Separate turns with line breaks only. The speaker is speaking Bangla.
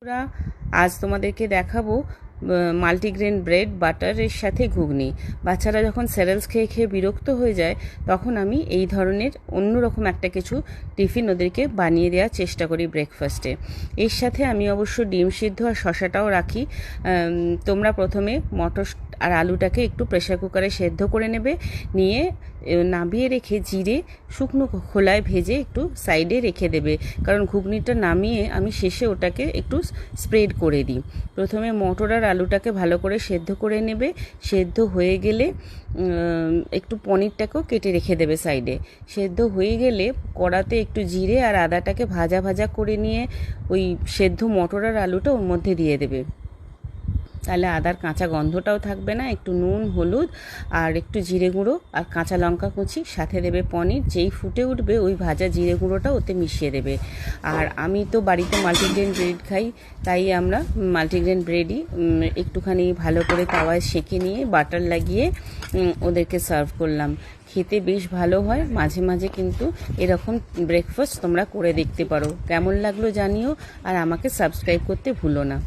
বন্ধুরা, আজ তোমাদেরকে দেখাবো মাল্টিগ্রেন ব্রেড বাটারের সাথে ঘুগনি। বাচ্চারা যখন স্যারেলস খেয়ে খেয়ে বিরক্ত হয়ে যায় তখন আমি এই ধরনের অন্যরকম একটা কিছু টিফিন ওদেরকে বানিয়ে দেওয়ার চেষ্টা করি ব্রেকফাস্টে। এর সাথে আমি অবশ্য ডিম সিদ্ধ আর শসাটাও রাখি। তোমরা প্রথমে মটর আর আলুটাকে একটু প্রেসার কুকারে সেদ্ধ করে নেবে, নিয়ে নামিয়ে রেখে জিরে শুকনো খোলায় ভেজে একটু সাইডে রেখে দেবে, কারণ ঘুগনিটা নামিয়ে আমি শেষে ওটাকে একটু স্প্রেড করে দিই। প্রথমে মটর আর আলুটাকে ভালো করে সেদ্ধ করে নেবে, সেদ্ধ হয়ে গেলে একটু পনিরটাকেও কেটে রেখে দেবে সাইডে। সেদ্ধ হয়ে গেলে কড়াতে একটু জিরে আর আদাটাকে ভাজা ভাজা করে নিয়ে ওই সেদ্ধ মটর আর আলুটা ওর মধ্যে দিয়ে দেবে, তাহলে আদার কাঁচা গন্ধটাও থাকবে না। একটু নুন, হলুদ আর একটু জিরে গুঁড়ো আর কাঁচা লঙ্কা কুচি, সাথে দেবে পনির। যেই ফুটে উঠবে ওই ভাজা জিরে গুঁড়োটা ওতে মিশিয়ে দেবে। আর আমি তো বাড়িতে মাল্টিগ্রেন ব্রেড খাই, তাই আমরা মাল্টিগ্রেন ব্রেডই একটুখানি ভালো করে তাওয়ায় সেঁকে নিয়ে বাটার লাগিয়ে ওদেরকে সার্ভ করলাম। খেতে বেশ ভালো হয়। মাঝে মাঝে কিন্তু এরকম ব্রেকফাস্ট তোমরা করে দেখতে পারো। কেমন লাগলো জানিও, আর আমাকে সাবস্ক্রাইব করতে ভুলো না।